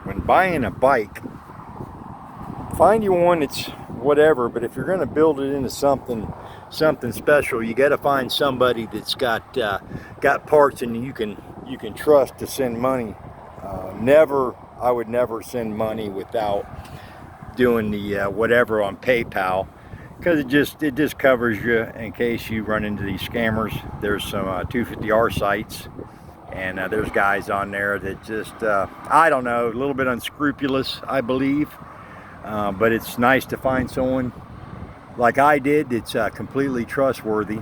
when buying a bike, find you one that's whatever, but if you're going to build it into something special, you got to find somebody that's got parts and you can trust to send money. I would never send money without doing the whatever on PayPal, because it just covers you in case you run into these scammers. There's some 250R sites, and there's guys on there that just I don't know, a little bit unscrupulous, I believe. But it's nice to find someone like I did that's completely trustworthy.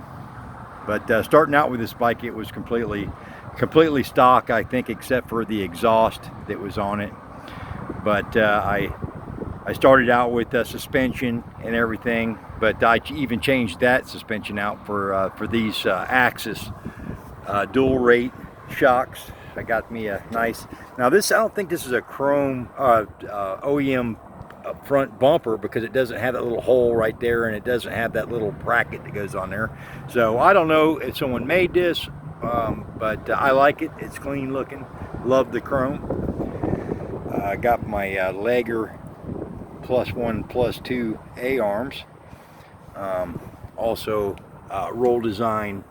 But starting out with this bike, it was completely stock, I think, except for the exhaust that was on it. But I started out with suspension and everything, but I even changed that suspension out for these Axis dual rate shocks. I got me a nice. Now this, I don't think this is a chrome OEM front bumper, because it doesn't have that little hole right there, and it doesn't have that little bracket that goes on there. So I don't know if someone made this, but I like it. It's clean looking. Love the chrome. I got my Lager +1 +2 A-arms. Also Roll Design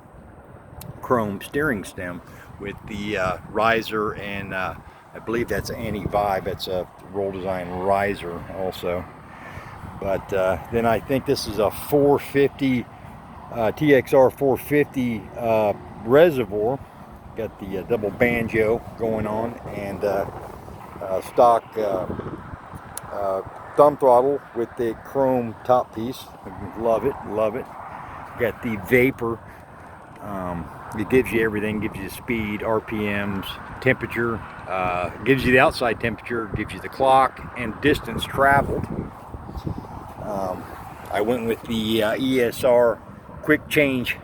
chrome steering stem with the riser, and I believe that's anti-vibe. It's a Roll Design riser also. But then I think this is a 450 TXR 450 reservoir. Got the double banjo going on, and stock thumb throttle with the chrome top piece. Love it, love it. Got the Vapor. It gives you everything. Gives you speed, RPMs, temperature. Gives you the outside temperature. Gives you the clock and distance traveled. I went with the ESR quick change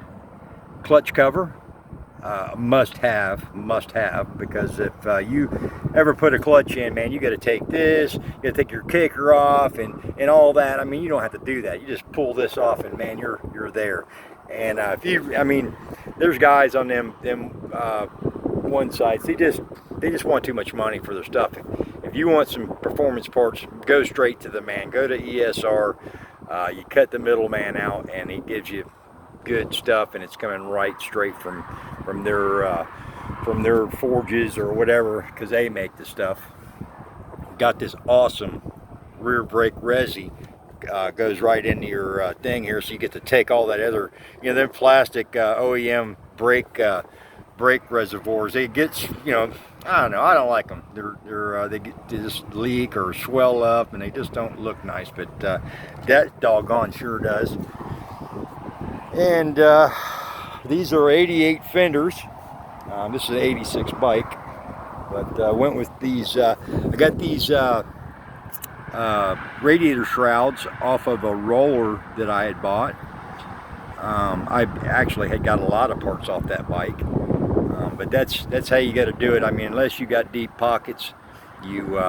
clutch cover. Must have, because if you ever put a clutch in, man, you got to take this, you got to take your kicker off and all that. I mean, you don't have to do that. You just pull this off, and man, you're there. And if you, I mean, there's guys on them one sites. They just want too much money for their stuff. If you want some performance parts, go straight to the man. Go to ESR. You cut the middleman out, and he gives you good stuff, and it's coming right straight from their forges or whatever, because they make the stuff. Got this awesome rear brake resi. Goes right into your thing here, so you get to take all that other, them plastic OEM brake reservoirs. They get, I don't know, I don't like them. They just leak or swell up, and they just don't look nice. But that doggone sure does. And these are 88 fenders. This is an 86 bike, but I went with these. I got these radiator shrouds off of a roller that I had bought. I actually had got a lot of parts off that bike, but that's how you got to do it. I mean, unless you got deep pockets, you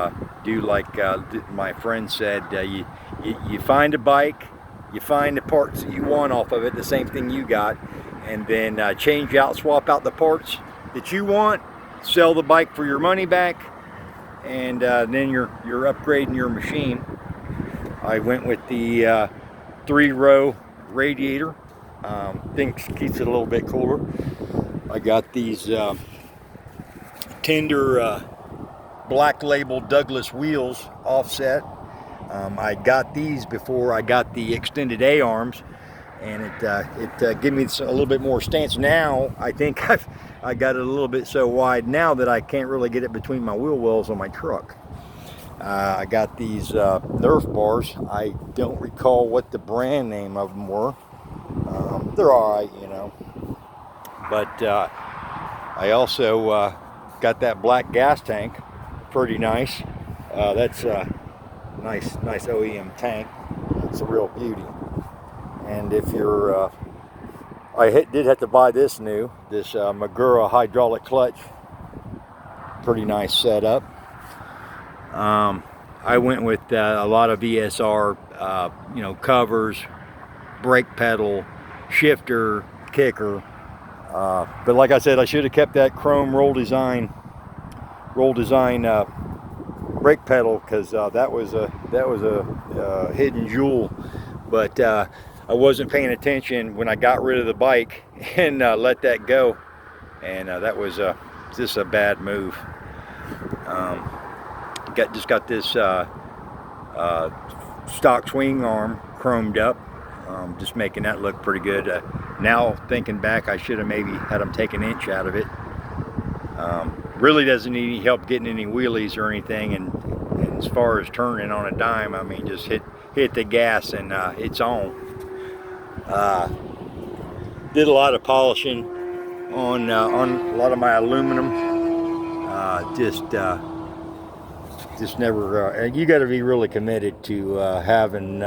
do like my friend said. You find a bike, you find the parts that you want off of it, the same thing you got, and then change out, swap out the parts that you want, sell the bike for your money back, and then you're upgrading your machine. I went with the 3-row radiator. Things keeps it a little bit cooler. I got these Tender Black Label Douglas wheels offset. I got these before I got the extended A-arms, and it gave me a little bit more stance. Now I think I got it a little bit so wide now that I can't really get it between my wheel wells on my truck. I got these Nerf bars. I don't recall what the brand name of them were. They're all right, But I also got that black gas tank. Pretty nice. That's a nice OEM tank. It's a real beauty. And if you're, I did have to buy this Magura hydraulic clutch. Pretty nice setup. I went with a lot of ESR, covers, brake pedal, shifter, kicker. But like I said, I should have kept that chrome Roll Design brake pedal, because that was a hidden jewel. But I wasn't paying attention when I got rid of the bike and let that go, and that was just a bad move. Just got this stock swing arm chromed up, just making that look pretty good. Now thinking back, I should have maybe had them take an inch out of it. Really doesn't need any help getting any wheelies or anything, and as far as turning on a dime, I mean, just hit the gas and it's on. Did a lot of polishing on a lot of my aluminum. Just never. You got to be really committed to having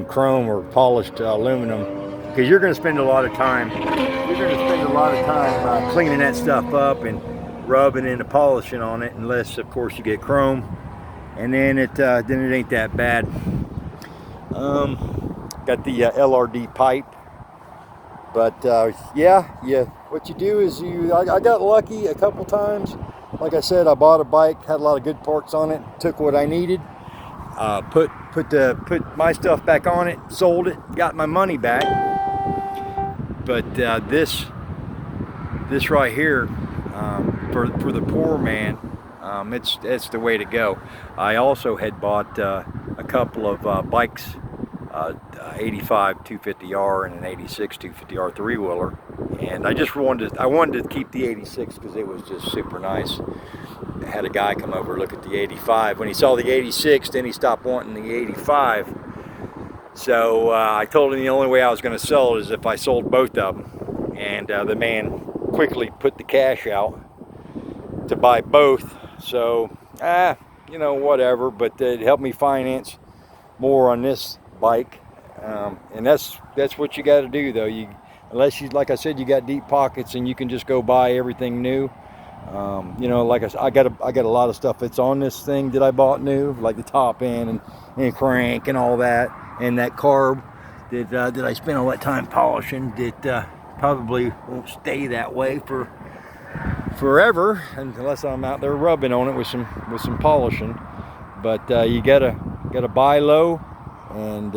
chrome or polished aluminum, because you're going to spend a lot of time. You're going to spend a lot of time cleaning that stuff up and rubbing and polishing on it, unless, of course, you get chrome, and then it ain't that bad. Got the LRD pipe, but yeah. What you do is I got lucky a couple times. Like I said, I bought a bike, had a lot of good parts on it, took what I needed, put my stuff back on it, sold it, got my money back. But this right here, for the poor man, it's the way to go. I also had bought a couple of bikes, 85 250R and an 86 250R three-wheeler, and I wanted to keep the 86 because it was just super nice. I had a guy come over look at the 85. When he saw the 86, then he stopped wanting the 85. So I told him the only way I was going to sell it is if I sold both of them, and the man quickly put the cash out to buy both. So whatever, but it helped me finance more on this bike, and that's what you got to do, though. Unless you, like I said, you got deep pockets and you can just go buy everything new. Like I got a lot of stuff that's on this thing that I bought new, like the top end and crank and all that, and that carb that I spent all that time polishing. That probably won't stay that way for forever unless I'm out there rubbing on it with some polishing. But you gotta buy low and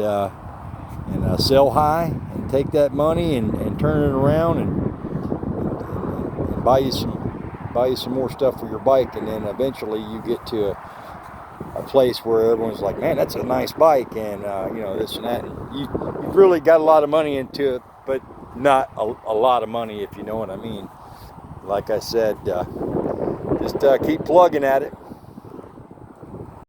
sell high, and take that money and turn it around and buy you some more stuff for your bike, and then eventually you get to a place where everyone's like, man, that's a nice bike, and this and that. And you've really got a lot of money into it, but not a lot of money, if you know what I mean. Like I said, just keep plugging at it.